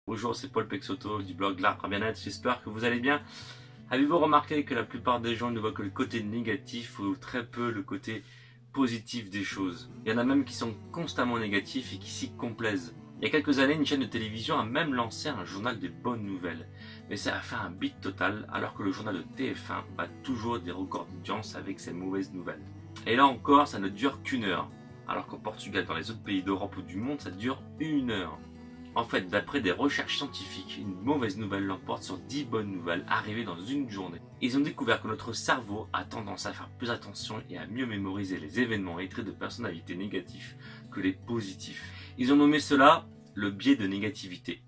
Bonjour, c'est Paul Peixoto du blog L'Art à Bien-être, j'espère que vous allez bien. Avez-vous remarqué que la plupart des gens ne voient que le côté négatif ou très peu le côté positif des choses? Il y en a même qui sont constamment négatifs et qui s'y complaisent. Il y a quelques années, une chaîne de télévision a même lancé un journal des bonnes nouvelles. Mais ça a fait un beat total alors que le journal de TF1 bat toujours des records d'audience avec ses mauvaises nouvelles. Et là encore, ça ne dure qu'une heure. Alors qu'au Portugal, dans les autres pays d'Europe ou du monde, ça dure une heure. En fait, d'après des recherches scientifiques, une mauvaise nouvelle l'emporte sur 10 bonnes nouvelles arrivées dans une journée. Ils ont découvert que notre cerveau a tendance à faire plus attention et à mieux mémoriser les événements et traits de personnalité négatifs que les positifs. Ils ont nommé cela le biais de négativité.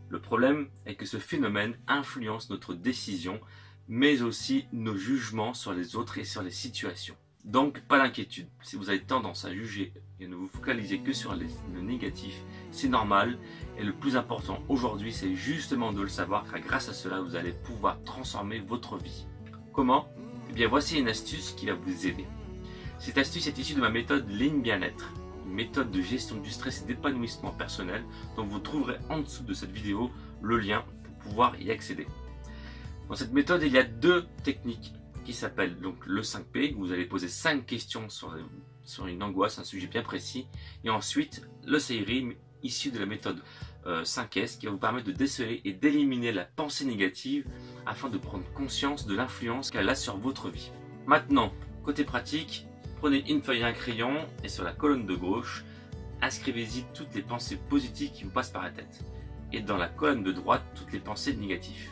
Le problème est que ce phénomène influence notre décision, mais aussi nos jugements sur les autres et sur les situations. Donc, pas d'inquiétude, si vous avez tendance à juger et ne vous focalisez que sur le négatif, c'est normal. Et le plus important aujourd'hui, c'est justement de le savoir, car grâce à cela, vous allez pouvoir transformer votre vie. Comment? Eh bien, voici une astuce qui va vous aider. Cette astuce est issue de ma méthode Lean Bien-être, une méthode de gestion du stress et d'épanouissement personnel, dont vous trouverez en dessous de cette vidéo le lien pour pouvoir y accéder. Dans cette méthode, il y a deux techniques qui s'appelle donc le 5P, où vous allez poser 5 questions sur une angoisse, un sujet bien précis, et ensuite le CIRIM issu de la méthode 5S qui va vous permettre de déceler et d'éliminer la pensée négative afin de prendre conscience de l'influence qu'elle a sur votre vie. Maintenant, côté pratique, prenez une feuille et un crayon et sur la colonne de gauche, inscrivez-y toutes les pensées positives qui vous passent par la tête, et dans la colonne de droite, toutes les pensées négatives.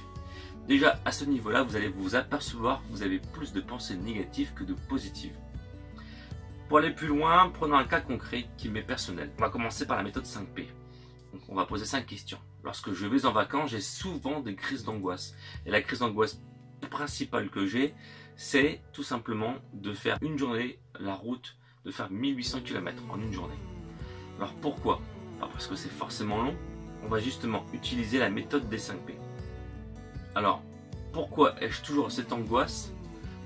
Déjà, à ce niveau-là, vous allez vous apercevoir que vous avez plus de pensées négatives que de positives. Pour aller plus loin, prenons un cas concret qui m'est personnel. On va commencer par la méthode 5P. Donc, on va poser 5 questions. Lorsque je vais en vacances, j'ai souvent des crises d'angoisse. Et la crise d'angoisse principale que j'ai, c'est tout simplement de faire une journée la route, de faire 1800 km en une journée. Alors pourquoi? Pas parce que c'est forcément long, on va justement utiliser la méthode des 5P. Alors, pourquoi ai-je toujours cette angoisse?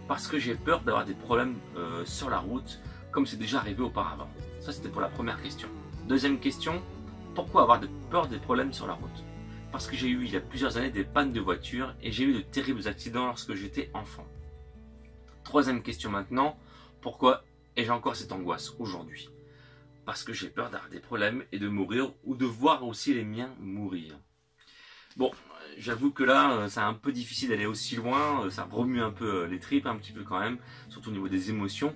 Parce que j'ai peur d'avoir des problèmes sur la route, comme c'est déjà arrivé auparavant. Ça, c'était pour la première question. Deuxième question, pourquoi avoir peur des problèmes sur la route? Parce que j'ai eu, il y a plusieurs années, des pannes de voiture et j'ai eu de terribles accidents lorsque j'étais enfant. Troisième question maintenant, pourquoi ai-je encore cette angoisse aujourd'hui? Parce que j'ai peur d'avoir des problèmes et de mourir ou de voir aussi les miens mourir. Bon, j'avoue que là, c'est un peu difficile d'aller aussi loin, ça remue un peu les tripes, un petit peu quand même, surtout au niveau des émotions.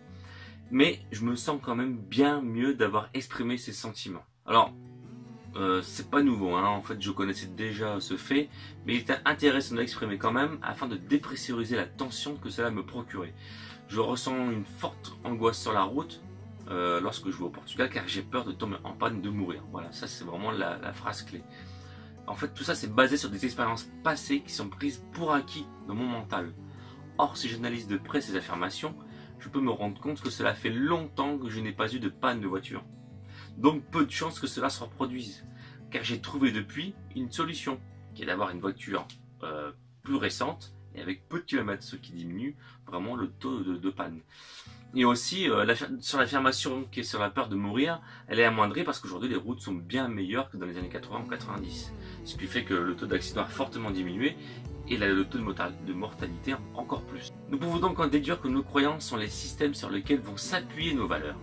Mais je me sens quand même bien mieux d'avoir exprimé ces sentiments. Alors, c'est pas nouveau, hein. En fait je connaissais déjà ce fait, mais il était intéressant de l'exprimer quand même afin de dépressuriser la tension que cela me procurait. Je ressens une forte angoisse sur la route lorsque je vais au Portugal, car j'ai peur de tomber en panne, de mourir. Voilà, ça c'est vraiment la phrase clé. En fait, tout ça, c'est basé sur des expériences passées qui sont prises pour acquis dans mon mental. Or, si j'analyse de près ces affirmations, je peux me rendre compte que cela fait longtemps que je n'ai pas eu de panne de voiture. Donc, peu de chances que cela se reproduise, car j'ai trouvé depuis une solution, qui est d'avoir une voiture plus récente et avec peu de kilomètres, ce qui diminue vraiment le taux de panne. Et aussi, sur l'affirmation qui est sur la peur de mourir, elle est amoindrie parce qu'aujourd'hui les routes sont bien meilleures que dans les années 80 ou 90. Ce qui fait que le taux d'accident a fortement diminué et le taux de mortalité encore plus. Nous pouvons donc en déduire que nos croyances sont les systèmes sur lesquels vont s'appuyer nos valeurs.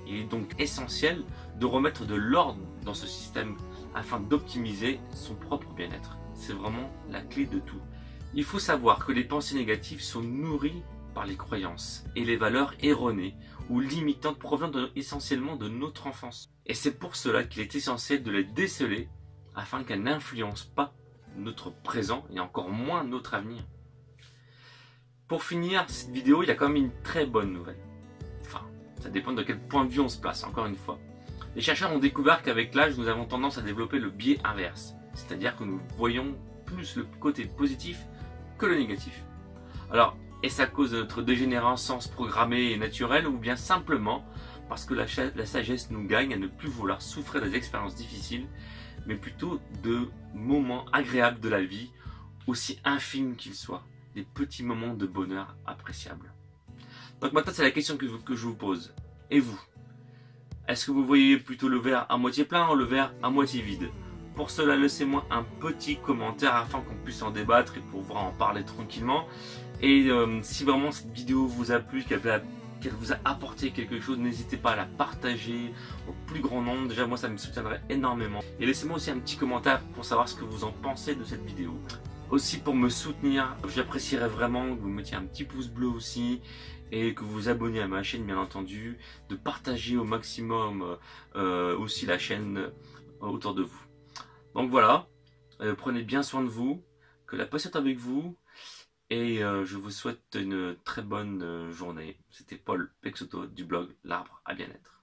Il est donc essentiel de remettre de l'ordre dans ce système afin d'optimiser son propre bien-être. C'est vraiment la clé de tout. Il faut savoir que les pensées négatives sont nourries par les croyances et les valeurs erronées ou limitantes provenant essentiellement de notre enfance. Et c'est pour cela qu'il est essentiel de les déceler afin qu'elles n'influencent pas notre présent et encore moins notre avenir. Pour finir cette vidéo, il y a quand même une très bonne nouvelle. Enfin, ça dépend de quel point de vue on se place, encore une fois. Les chercheurs ont découvert qu'avec l'âge, nous avons tendance à développer le biais inverse, c'est-à-dire que nous voyons plus le côté positif que le négatif. Alors, est-ce à cause de notre dégénérescence programmée et naturelle ou bien simplement parce que la sagesse nous gagne à ne plus vouloir souffrir des expériences difficiles, mais plutôt de moments agréables de la vie, aussi infimes qu'ils soient, des petits moments de bonheur appréciables. Donc maintenant c'est la question que je vous pose. Et vous? Est-ce que vous voyez plutôt le verre à moitié plein ou le verre à moitié vide? Pour cela, laissez-moi un petit commentaire afin qu'on puisse en débattre et pouvoir en parler tranquillement. Et si vraiment cette vidéo vous a plu, qu'elle vous a apporté quelque chose, n'hésitez pas à la partager au plus grand nombre. Déjà moi ça me soutiendrait énormément. Et laissez-moi aussi un petit commentaire pour savoir ce que vous en pensez de cette vidéo. Aussi pour me soutenir, j'apprécierais vraiment que vous mettiez un petit pouce bleu aussi et que vous vous abonniez à ma chaîne bien entendu, de partager au maximum aussi la chaîne autour de vous. Donc voilà, prenez bien soin de vous, que la paix soit avec vous. Et je vous souhaite une très bonne journée. C'était Paul Peixoto du blog L'Arbre à Bien-être.